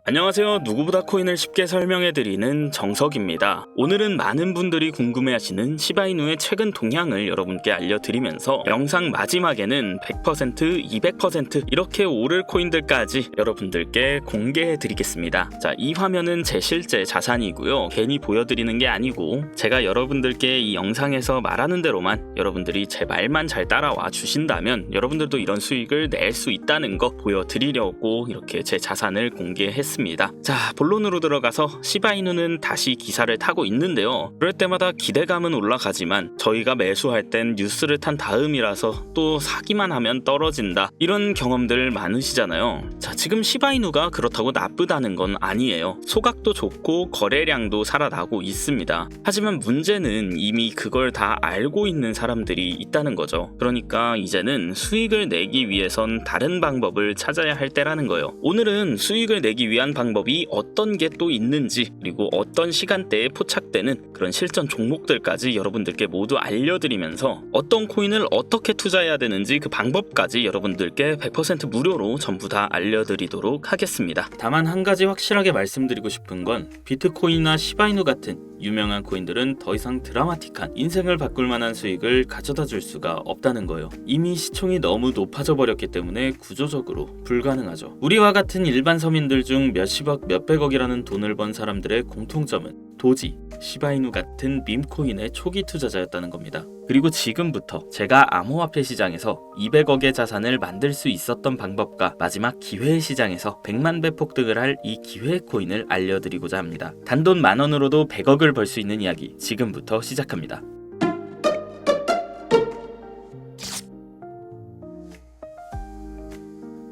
안녕하세요. 누구보다 코인을 쉽게 설명해드리는 정석입니다. 오늘은 많은 분들이 궁금해하시는 시바이누의 최근 동향을 여러분께 알려드리면서 영상 마지막에는 100%, 200% 이렇게 오를 코인들까지 여러분들께 공개해드리겠습니다. 자, 이 화면은 제 실제 자산이고요. 괜히 보여드리는 게 아니고 제가 여러분들께 이 영상에서 말하는 대로만 여러분들이 제 말만 잘 따라와 주신다면 여러분들도 이런 수익을 낼 수 있다는 거 보여드리려고 이렇게 제 자산을 공개했습니다. 자, 본론으로 들어가서 시바이누는 다시 기사를 타고 있는데요. 그럴 때마다 기대감은 올라가지만 저희가 매수할 땐 뉴스를 탄 다음이라서 또 사기만 하면 떨어진다, 이런 경험들 많으시잖아요. 자, 지금 시바이누가 그렇다고 나쁘다는 건 아니에요. 소각도 좋고 거래량도 살아나고 있습니다. 하지만 문제는 이미 그걸 다 알고 있는 사람들이 있다는 거죠. 그러니까 이제는 수익을 내기 위해선 다른 방법을 찾아야 할 때라는 거예요. 오늘은 수익을 내기 위한 방법이 어떤 게 또 있는지, 그리고 어떤 시간대에 포착되는 그런 실전 종목들까지 여러분들께 모두 알려드리면서 어떤 코인을 어떻게 투자해야 되는지 그 방법까지 여러분들께 100% 무료로 전부 다 알려드리도록 하겠습니다. 다만 한 가지 확실하게 말씀드리고 싶은 건 비트코인이나 시바이누 같은 유명한 코인들은 더 이상 드라마틱한 인생을 바꿀 만한 수익을 가져다 줄 수가 없다는 거예요. 이미 시총이 너무 높아져 버렸기 때문에 구조적으로 불가능하죠. 우리와 같은 일반 서민들 중 몇십억, 몇백억이라는 돈을 번 사람들의 공통점은 도지, 시바이누 같은 밈코인의 초기 투자자였다는 겁니다. 그리고 지금부터 제가 암호화폐 시장에서 200억의 자산을 만들 수 있었던 방법과 마지막 기회 시장에서 100만 배 폭등을 할 이 기회 코인을 알려드리고자 합니다. 단돈 10,000원으로도 100억을 벌 수 있는 이야기 지금부터 시작합니다.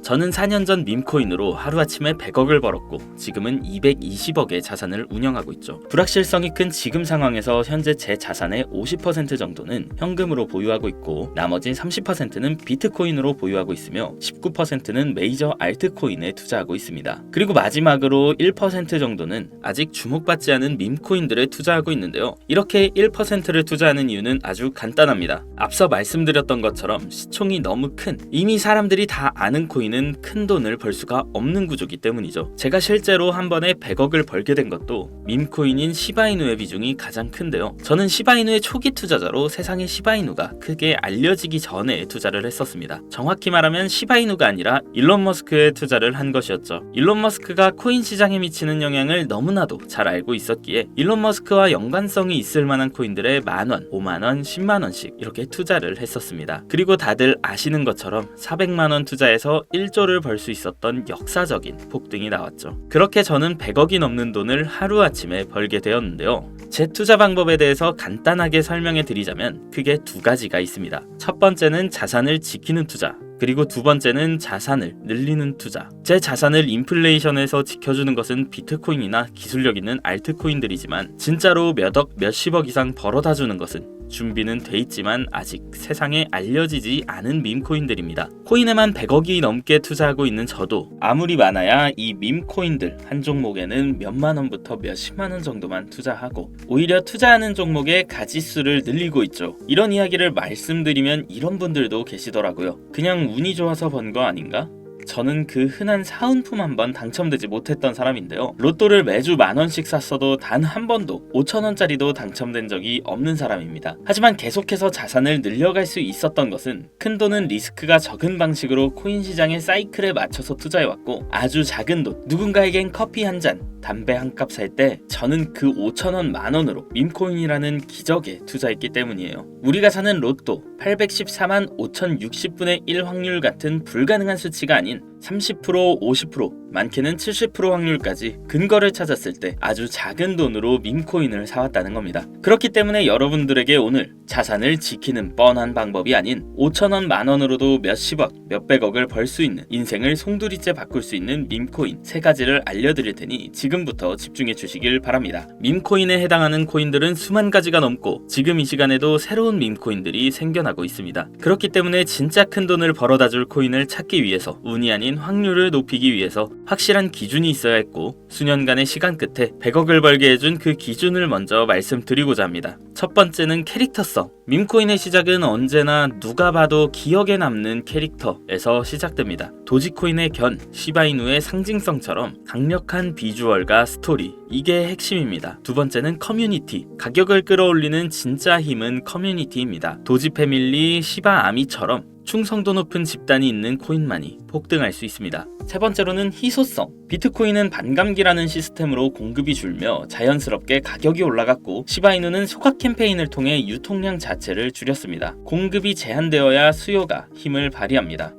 저는 4년 전 밈코인으로 하루아침에 100억을 벌었고 지금은 220억의 자산을 운영하고 있죠. 불확실성이 큰 지금 상황에서 현재 제 자산의 50% 정도는 현금으로 보유하고 있고 나머지 30%는 비트코인으로 보유하고 있으며 19%는 메이저 알트코인에 투자하고 있습니다. 그리고 마지막으로 1% 정도는 아직 주목받지 않은 밈코인들에 투자하고 있는데요. 이렇게 1%를 투자하는 이유는 아주 간단합니다. 앞서 말씀드렸던 것처럼 시총이 너무 큰, 이미 사람들이 다 아는 코인 큰 돈을 벌 수가 없는 구조기 때문이죠. 제가 실제로 한 번에 100억을 벌게 된 것도 밈코인인 시바이누의 비중이 가장 큰데요. 저는 시바이누의 초기 투자자로 세상에 시바이누가 크게 알려지기 전에 투자를 했었습니다. 정확히 말하면 시바이누가 아니라 일론 머스크에 투자를 한 것이었죠. 일론 머스크가 코인 시장에 미치는 영향을 너무나도 잘 알고 있었기에 일론 머스크와 연관성이 있을 만한 코인들에 만원, 5만원, 10만원씩 이렇게 투자를 했었습니다. 그리고 다들 아시는 것처럼 400만원 투자해서 1조를 벌 수 있었던 역사적인 폭등이 나왔죠. 그렇게 저는 100억이 넘는 돈을 하루아침에 벌게 되었는데요. 제 투자 방법에 대해서 간단하게 설명해 드리자면 크게 두 가지가 있습니다. 첫 번째는 자산을 지키는 투자, 그리고 두 번째는 자산을 늘리는 투자. 제 자산을 인플레이션에서 지켜주는 것은 비트코인이나 기술력 있는 알트코인들이지만 진짜로 몇억, 몇십억 이상 벌어다 주는 것은 준비는 돼 있지만 아직 세상에 알려지지 않은 밈코인들입니다. 코인에만 100억이 넘게 투자하고 있는 저도 아무리 많아야 이 밈코인들 한 종목에는 몇만 원부터 몇십만 원 정도만 투자하고 오히려 투자하는 종목의 가지수를 늘리고 있죠. 이런 이야기를 말씀드리면 이런 분들도 계시더라고요. 그냥 운이 좋아서 번 거 아닌가? 저는 그 흔한 사은품 한 번 당첨되지 못했던 사람인데요. 로또를 매주 10,000원씩 샀어도 단 한 번도 5,000원짜리도 당첨된 적이 없는 사람입니다. 하지만 계속해서 자산을 늘려갈 수 있었던 것은 큰돈은 리스크가 적은 방식으로 코인 시장의 사이클에 맞춰서 투자해왔고 아주 작은 돈, 누군가에겐 커피 한 잔, 담배 한 값 살 때 저는 그 5,000원, 만원으로 밈코인이라는 기적에 투자했기 때문이에요. 우리가 사는 로또 814만 5,060분의 1 확률 같은 불가능한 수치가 아닌 30%, 50%, 많게는 70% 확률까지 근거를 찾았을 때 아주 작은 돈으로 밈코인을 사왔다는 겁니다. 그렇기 때문에 여러분들에게 오늘 자산을 지키는 뻔한 방법이 아닌 5,000원, 만원으로도 몇십억, 몇백억을 벌 수 있는 인생을 송두리째 바꿀 수 있는 밈코인 세 가지를 알려드릴 테니 지금부터 집중해 주시길 바랍니다. 밈코인에 해당하는 코인들은 수만 가지가 넘고 지금 이 시간에도 새로운 밈코인들이 생겨나고 있습니다. 그렇기 때문에 진짜 큰 돈을 벌어다 줄 코인을 찾기 위해서 운이 아닌 효과인 확률을 높이기 위해서 확실한 기준이 있어야 했고 수년간의 시간 끝에 100억을 벌게 해준 그 기준을 먼저 말씀드리고자 합니다. 첫 번째는 캐릭터성. 밈코인의 시작은 언제나 누가 봐도 기억에 남는 캐릭터에서 시작됩니다. 도지코인의 견, 시바이누의 상징성처럼 강력한 비주얼과 스토리, 이게 핵심입니다. 두 번째는 커뮤니티. 가격을 끌어올리는 진짜 힘은 커뮤니티입니다. 도지 패밀리, 시바 아미처럼 충성도 높은 집단이 있는 코인만이 폭등할 수 있습니다. 세 번째로는 희소성. 비트코인은 반감기라는 시스템으로 공급이 줄며 자연스럽게 가격이 올라갔고 시바이누는 소각 캠페인을 통해 유통량 자체를 줄였습니다. 공급이 제한되어야 수요가 힘을 발휘합니다.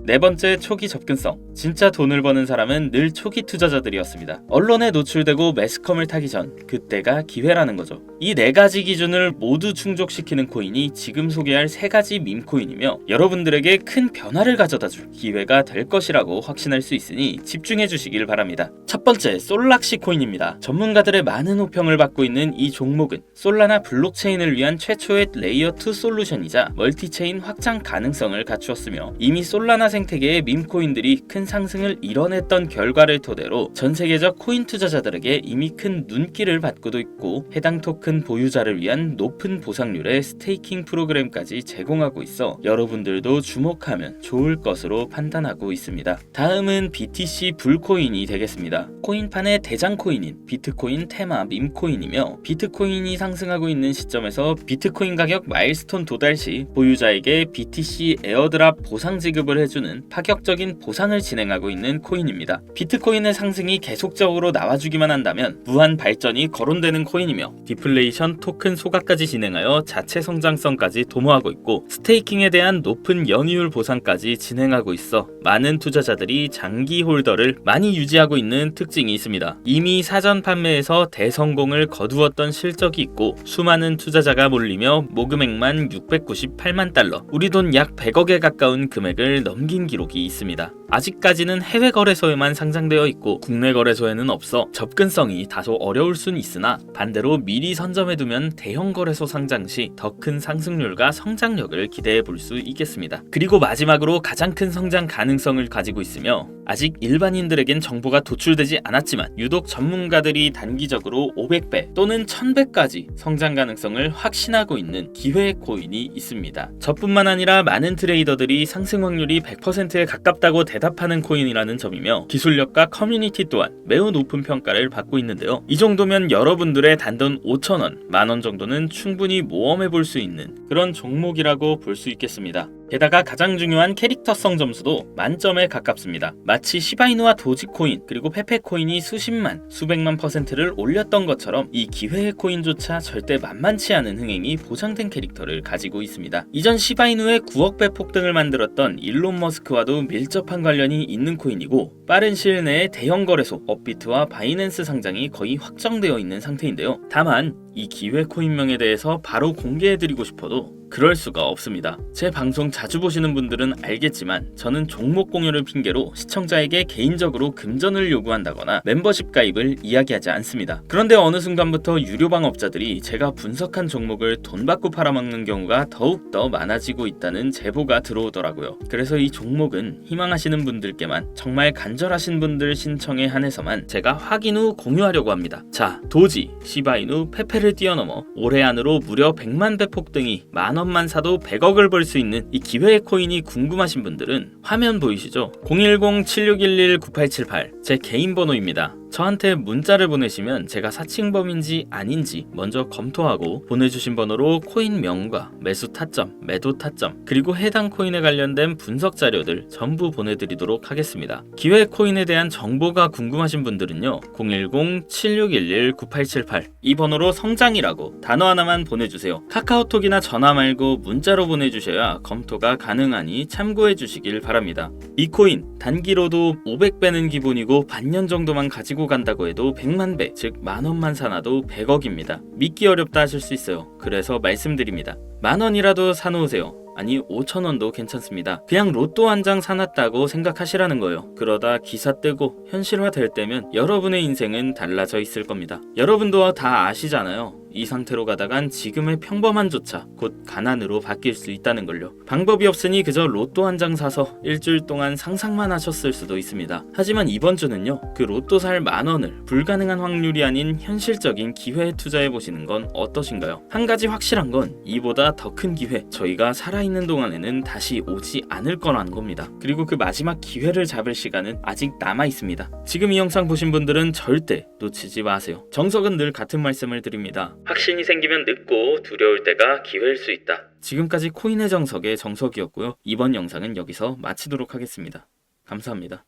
네 번째, 초기 접근성. 진짜 돈을 버는 사람은 늘 초기 투자자들이었습니다. 언론에 노출되고 매스컴을 타기 전, 그때가 기회라는 거죠. 이 네 가지 기준을 모두 충족시키는 코인이 지금 소개할 세 가지 밈코인이며 여러분들에게 큰 변화를 가져다줄 기회가 될 것이라고 확신할 수 있으니 집중해 주시길 바랍니다. 첫 번째, 솔락시 코인입니다. 전문가들의 많은 호평을 받고 있는 이 종목은 솔라나 블록체인을 위한 최초의 레이어2 솔루션이자 멀티체인 확장 가능성을 갖추었으며 이미 솔라나 생태계의 밈코인들이 큰 상승을 이뤄냈던 결과를 토대로 전 세계적 코인 투자자들에게 이미 큰 눈길을 받고도 있고 해당 토큰 보유자를 위한 높은 보상률의 스테이킹 프로그램까지 제공하고 있어 여러분들도 주목하면 좋을 것으로 판단하고 있습니다. 다음은 BTC 불코인이 되겠습니다. 코인판의 대장 코인인 비트코인 테마 밈코인이며 비트코인이 상승하고 있는 시점에서 비트코인 가격 마일스톤 도달 시 보유자에게 BTC 에어드랍 보상 지급을 해주는 파격적인 보상을 진행하고 있는 코인입니다. 비트코인의 상승이 계속적으로 나와주기만 한다면 무한 발전이 거론되는 코인이며 디플레이션 토큰 소각까지 진행하여 자체 성장성까지 도모하고 있고 스테이킹에 대한 높은 연이율 보상까지 진행하고 있어 많은 투자자들이 장기 홀더를 많이 유지하고 있는 특징이 있습니다. 이미 사전 판매에서 대성공을 거두었던 실적이 있고 수많은 투자자가 몰리며 모금액만 698만 달러, 우리 돈 약 100억에 가까운 금액을 넘긴 기록이 있습니다. 아직까지는 해외 거래소에만 상장되어 있고 국내 거래소에는 없어 접근성이 다소 어려울 순 있으나 반대로 미리 선점해두면 대형 거래소 상장 시 더 큰 상승률과 성장력을 기대해 볼 수 있겠습니다. 그리고 마지막으로 가장 큰 성장 가능성을 가지고 있으며 아직 일반인들에겐 정보가 도출되지 않았지만 유독 전문가들이 단기적으로 500배 또는 1000배까지 성장 가능성을 확신하고 있는 기회 코인이 있습니다. 저뿐만 아니라 많은 트레이더들이 상승 확률이 100%에 가깝다고 대답하는 코인이라는 점이며 기술력과 커뮤니티 또한 매우 높은 평가를 받고 있는데요. 이 정도면 여러분들의 단돈 5,000원, 만원 정도는 충분히 모험해 볼 수 있는 그런 종목이라고 볼 수 있겠습니다. 게다가 가장 중요한 캐릭터성 점수도 만점에 가깝습니다. 마치 시바이누와 도지코인 그리고 페페코인이 수십만, 수백만 %를 올렸던 것처럼 이 기회의 코인조차 절대 만만치 않은 흥행이 보장된 캐릭터를 가지고 있습니다. 이전 시바이누의 9억 배 폭등을 만들었던 일론 머스크와도 밀접한 관련이 있는 코인이고 빠른 시일 내에 대형 거래소 업비트와 바이낸스 상장이 거의 확정되어 있는 상태인데요. 다만 이 기회 코인명에 대해서 바로 공개해드리고 싶어도 그럴 수가 없습니다. 제 방송 자주 보시는 분들은 알겠지만 저는 종목 공유를 핑계로 시청자에게 개인적으로 금전을 요구한다거나 멤버십 가입을 이야기하지 않습니다. 그런데 어느 순간부터 유료방 업자들이 제가 분석한 종목을 돈 받고 팔아먹는 경우가 더욱더 많아지고 있다는 제보가 들어오더라고요. 그래서 이 종목은 희망하시는 분들께만 정말 간절하신 분들 신청에 한해서만 제가 확인 후 공유하려고 합니다. 자, 도지, 시바이누, 페페를 뛰어넘어 올해 안으로 무려 100만 배 폭등이 만원만 사도 100억을 벌 수 있는 이 기회의 코인이 궁금하신 분들은 화면 보이시죠? 010-7611-9878 제 개인 번호입니다. 저한테 문자를 보내시면 제가 사칭범인지 아닌지 먼저 검토하고 보내주신 번호로 코인명과 매수 타점, 매도 타점, 그리고 해당 코인에 관련된 분석 자료들 전부 보내드리도록 하겠습니다. 기회 코인에 대한 정보가 궁금하신 분들은요 010-7611-9878 이 번호로 성장이라고 단어 하나만 보내주세요. 카카오톡이나 전화 말고 문자로 보내주셔야 검토가 가능하니 참고해 주시길 바랍니다. 이 코인 단기로도 500배는 기본이고 반년 정도만 가지고 간다고 해도 100만 배, 즉 만원만 사놔도 100억입니다. 믿기 어렵다 하실 수 있어요. 그래서 말씀드립니다. 만원이라도 사놓으세요. 아니 5,000원도 괜찮습니다. 그냥 로또 한 장 사놨다고 생각하시라는 거예요. 그러다 기사 뜨고 현실화 될 때면 여러분의 인생은 달라져 있을 겁니다. 여러분도 다 아시잖아요. 이 상태로 가다간 지금의 평범함조차 곧 가난으로 바뀔 수 있다는 걸요. 방법이 없으니 그저 로또 한 장 사서 일주일 동안 상상만 하셨을 수도 있습니다. 하지만 이번 주는요, 그 로또 살 10,000원을 불가능한 확률이 아닌 현실적인 기회에 투자해 보시는 건 어떠신가요? 한 가지 확실한 건 이보다 더 큰 기회, 저희가 살아있는 동안에는 다시 오지 않을 거라는 겁니다. 그리고 그 마지막 기회를 잡을 시간은 아직 남아 있습니다. 지금 이 영상 보신 분들은 절대 놓치지 마세요. 정석은 늘 같은 말씀을 드립니다. 확신이 생기면 늦고 두려울 때가 기회일 수 있다. 지금까지 코인의 정석의 정석이었고요. 이번 영상은 여기서 마치도록 하겠습니다. 감사합니다.